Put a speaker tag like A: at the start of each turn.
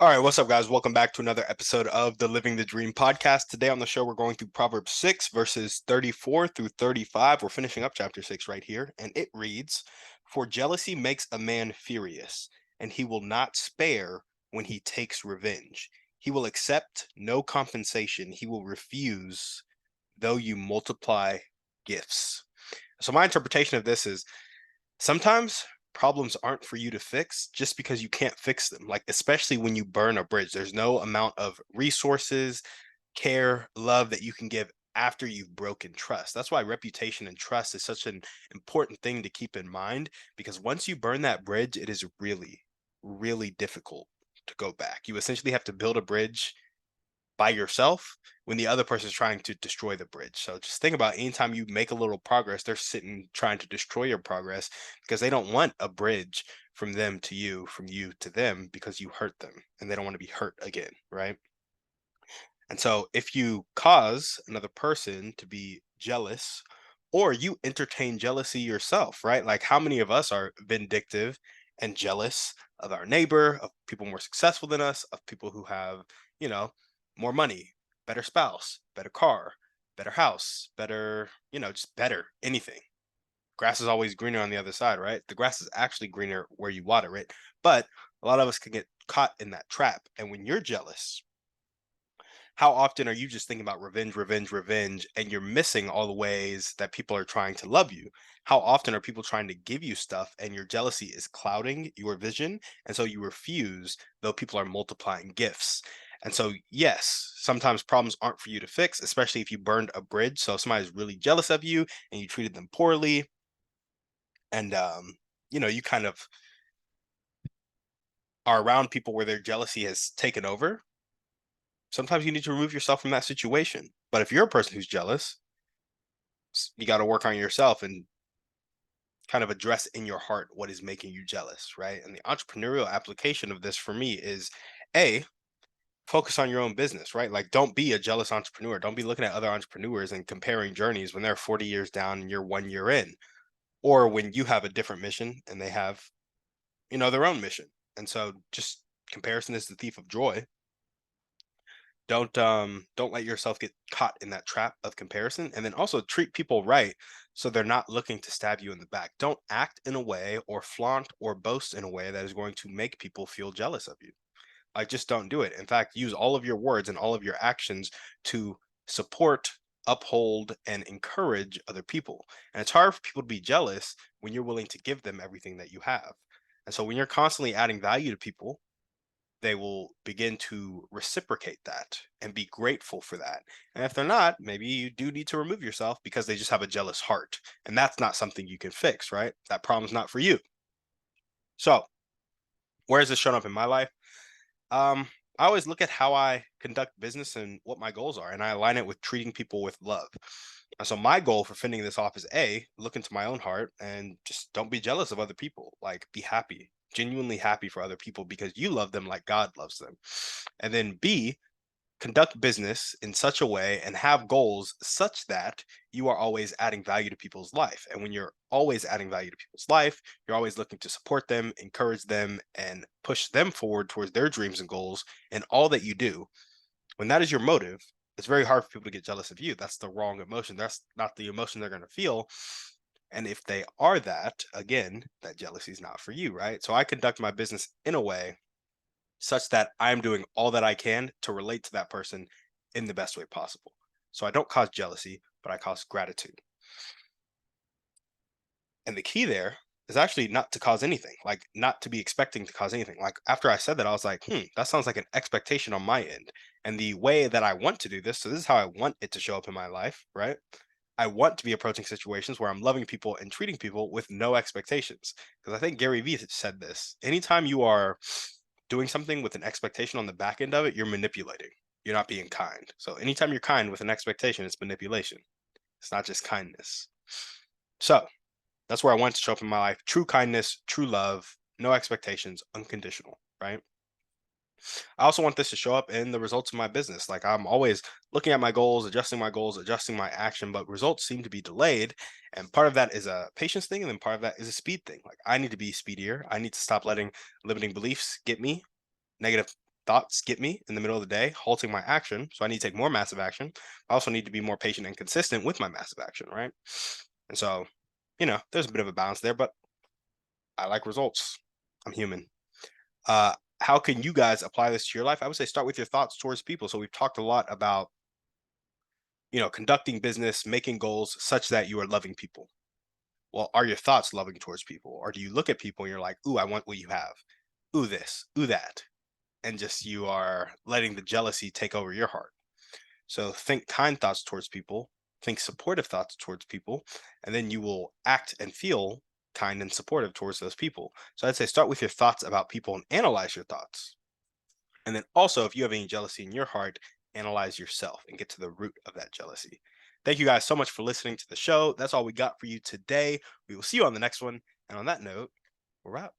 A: All right, what's up, guys? Welcome back to another episode of the Living the Dream podcast. Today on the show, we're going through Proverbs 6, verses 34 through 35. We're finishing up chapter 6 right here, and it reads, "For jealousy makes a man furious, and he will not spare when he takes revenge. He will accept no compensation. He will refuse, though you multiply gifts." So, my interpretation of this is sometimes problems aren't for you to fix just because you can't fix them. Like, especially when you burn a bridge, there's no amount of resources, care, love that you can give after you've broken trust. That's why reputation and trust is such an important thing to keep in mind, because once you burn that bridge, it is really, really difficult to go back. You essentially have to build a bridge by yourself when the other person is trying to destroy the bridge. So just think about anytime you make a little progress, they're sitting trying to destroy your progress because they don't want a bridge from them to you, from you to them, because you hurt them and they don't want to be hurt again, right? And so if you cause another person to be jealous, or you entertain jealousy yourself, right? Like, how many of us are vindictive and jealous of our neighbor, of people more successful than us, of people who have, you know, more money, better spouse, better car, better house, better, just better anything. Grass is always greener on the other side, right? The grass is actually greener where you water it. But a lot of us can get caught in that trap. And when you're jealous, how often are you just thinking about revenge, revenge, revenge, and you're missing all the ways that people are trying to love you? How often are people trying to give you stuff and your jealousy is clouding your vision? And so you refuse, though people are multiplying gifts. And so, yes, sometimes problems aren't for you to fix, especially if you burned a bridge. So if somebody's really jealous of you and you treated them poorly, and you kind of are around people where their jealousy has taken over. Sometimes you need to remove yourself from that situation. But if you're a person who's jealous, you got to work on yourself and kind of address in your heart what is making you jealous, right? And the entrepreneurial application of this for me is A, focus on your own business, right? Like, don't be a jealous entrepreneur. Don't be looking at other entrepreneurs and comparing journeys when they're 40 years down and you're 1 year in, or when you have a different mission and they have, their own mission. And so just comparison is the thief of joy. Don't let yourself get caught in that trap of comparison, and then also treat people right so they're not looking to stab you in the back. Don't act in a way or flaunt or boast in a way that is going to make people feel jealous of you. Like, just don't do it. In fact, use all of your words and all of your actions to support, uphold, and encourage other people. And it's hard for people to be jealous when you're willing to give them everything that you have. And so when you're constantly adding value to people, they will begin to reciprocate that and be grateful for that. And if they're not, maybe you do need to remove yourself because they just have a jealous heart. And that's not something you can fix, right? That problem's not for you. So, where has this shown up in my life? I always look at how I conduct business and what my goals are, and I align it with treating people with love. And so my goal for fending this off is A, look into my own heart and just don't be jealous of other people. Like, be happy, genuinely happy for other people because you love them like God loves them. And then B, conduct business in such a way and have goals such that you are always adding value to people's life. And when you're always adding value to people's life, you're always looking to support them, encourage them, and push them forward towards their dreams and goals and all that you do. When that is your motive, it's very hard for people to get jealous of you. That's the wrong emotion. That's not the emotion they're going to feel. And if they are that, again, that jealousy is not for you, right? So I conduct my business in a way such that I'm doing all that I can to relate to that person in the best way possible. So I don't cause jealousy, but I cause gratitude. And the key there is actually not to cause anything, like, not to be expecting to cause anything. Like, after I said that, I was like, that sounds like an expectation on my end. And the way that I want to do this, so this is how I want it to show up in my life, right? I want to be approaching situations where I'm loving people and treating people with no expectations. Because I think Gary Vee said this. Anytime you are doing something with an expectation on the back end of it, you're manipulating. You're not being kind. So anytime you're kind with an expectation, it's manipulation. It's not just kindness. So that's where I want to show up in my life. True kindness, true love, no expectations, unconditional, right? I also want this to show up in the results of my business. Like, I'm always looking at my goals, adjusting my action, but results seem to be delayed. And part of that is a patience thing, and then part of that is a speed thing. Like, I need to be speedier. I need to stop letting limiting beliefs get me, negative thoughts get me in the middle of the day, halting my action. So I need to take more massive action. I also need to be more patient and consistent with my massive action, right? And so, there's a bit of a balance there, but I like results. I'm human. How can you guys apply this to your life? I would say start with your thoughts towards people. So we've talked a lot about, conducting business, making goals such that you are loving people. Well, are your thoughts loving towards people? Or do you look at people and you're like, ooh, I want what you have. Ooh, this, ooh, that. And just you are letting the jealousy take over your heart. So think kind thoughts towards people, think supportive thoughts towards people, and then you will act and feel kind and supportive towards those people. So I'd say start with your thoughts about people and analyze your thoughts. And then also, if you have any jealousy in your heart, analyze yourself and get to the root of that jealousy. Thank you guys so much for listening to the show. That's all we got for you today. We will see you on the next one. And on that note, we're out.